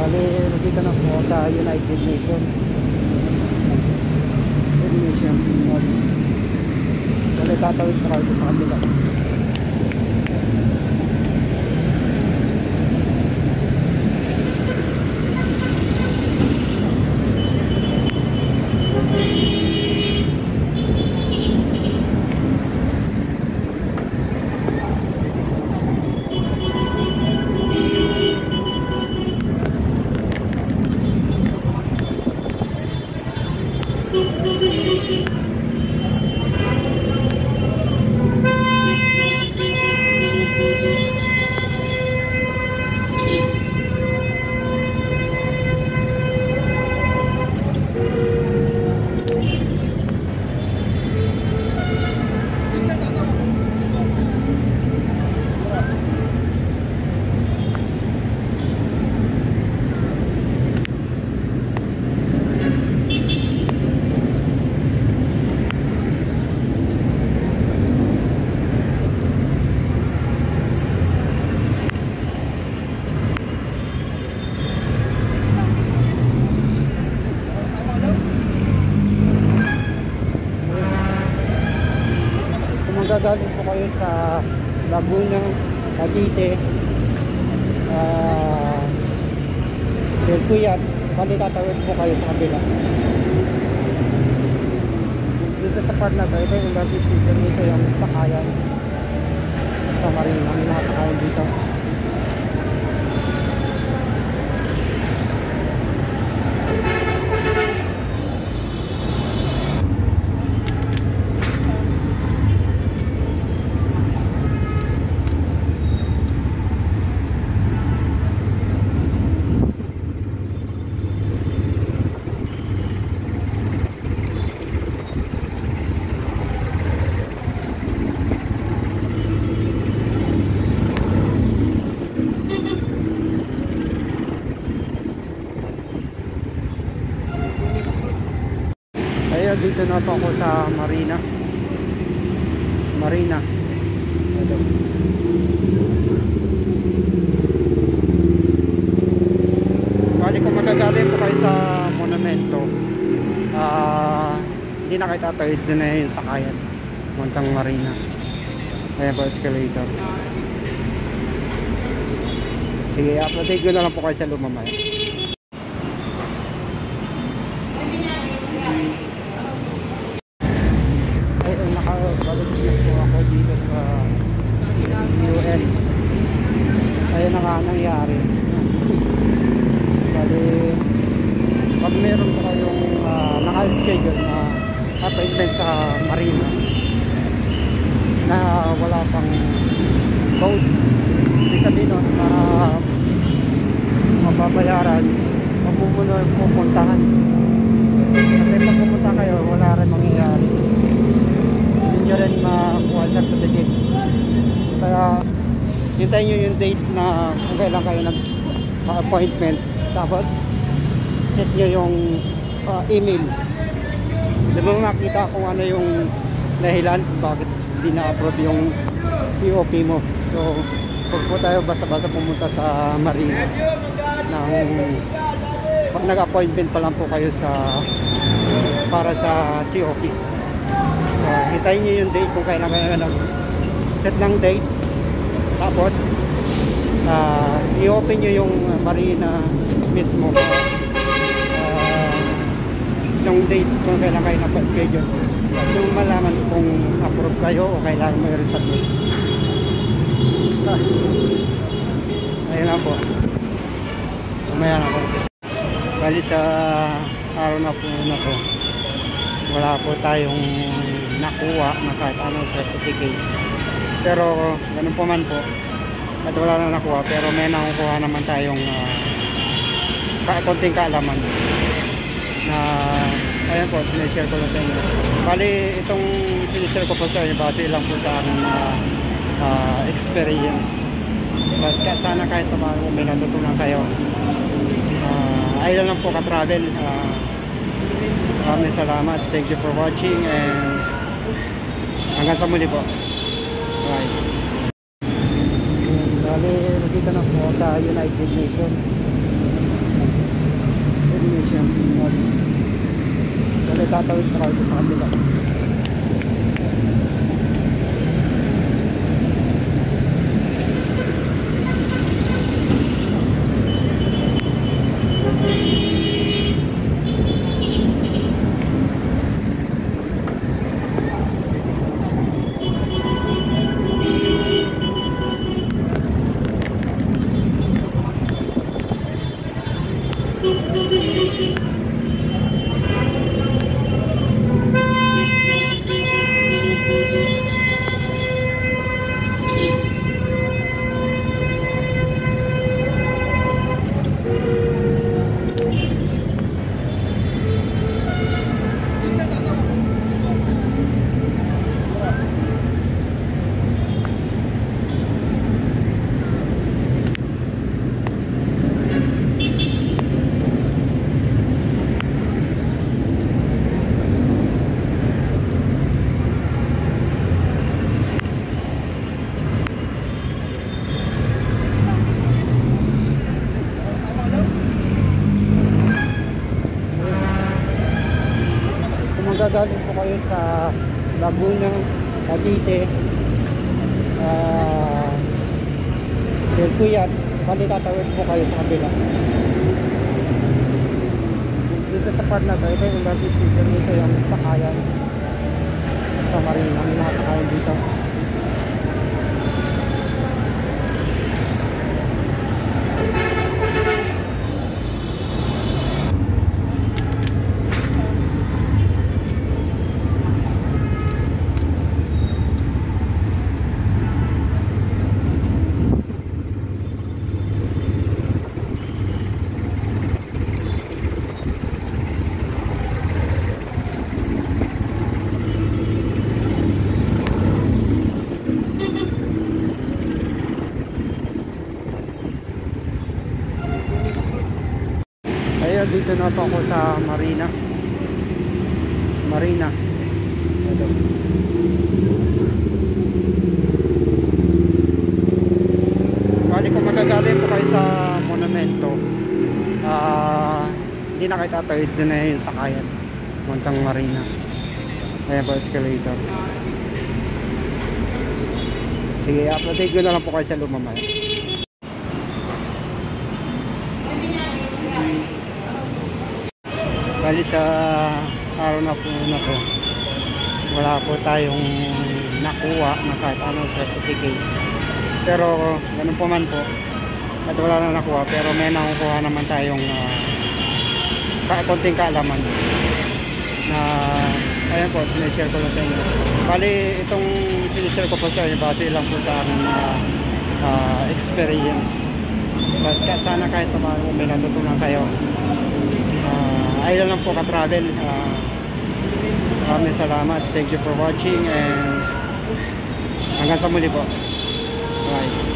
Bali, dito na po sa United Nation. Bali, tatawid pa kayo sa kabila. Magagaling po kayo sa Laguna, Cavite, Del Cuyat, bali tatawid po kayo sa kabila. Dito sa part na to, ito yung LRT station, ito yung sakayan sa Marina, may mga sakayan dito. Dito na po ako sa Marina. Ito. Bali kung magagaling po kayo sa Monumento, hindi na kayo tatawid, doon na yung sakayan Montang Marina. Ayan po, escalator. Sige, update ko na lang po kayo sa lumamaya. Dito sa UN. Ayun na nga nangyari. Bali, pag meron pa kayong naka-schedule na appointment sa Marina na wala pang code, ibig sabihin nun na mababayaran, pag muna pupuntahan. Kasi pag pumunta kayo, wala rin mangyayari, nyo rin makuha ang certificate. Kaya hintayin nyo yung date na kung kailan kayo nag-appointment, tapos check nyo yung email. Di ba makita kung ano yung dahilan kung bakit hindi na-approve yung COP mo. So huwag po tayo basta-basta pumunta sa Marina pag nag-appointment pa lang po kayo para sa COP. Hintayin nyo yung date kung kailan kayo set ng date, tapos i-open nyo yung Marina mismo yung date kung kailan kayo napa-schedule, yung malaman kung approve kayo o kailangan may resubmit. Ayun na po, umaya na po. Bali sa araw na po na to, wala po tayong nakuha na kahit anong certificate, pero ganun po man po, at wala na nakuha, pero may nakukuha naman tayong konting kaalaman na ayan po, sinishare ko lang sa inyo. Bali itong sinishare ko po sa inyo base lang po sa aking experience, but sana kahit may natutunan kayo. Ayun lang po ka-travel. Maraming salamat. Thank you for watching, and hanggang sa muli po. Bye. Bali, dito na po sa United Nation. United Nation. Bali, tatawid pa kayo sa kabila. Magagaling po kayo sa Laguna, Cavite, Del Cuyat, bali tatawid po kayo sa kabila. Dito sa part na to, ito yung LRT station, ito yung sakayan sa Marina, may mga sakayan dito. Ayun, dito na po ako sa Marina. Ito. Bali kung magagaling po kayo sa Monumento, hindi na kayo tatawid, doon na yung sakayan puntang Marina. Ayan po, escalator. Sige, update ko na lang po kayo sa lumamaya. Bali sa araw na po na to, wala po tayong nakuha na kahit anong certificate, pero ganun po man po at wala na nakuha, pero may nakukuha naman tayong konting kaalaman na ayun po, sinishare ko lang sa inyo. Bali itong sinishare ko po sa inyo base lang po sa aking experience. Sana kahit paano may natutunan kayo. Ayun lang po ka-travel. Maraming salamat. Thank you for watching and hanggang sa muli po. Bye.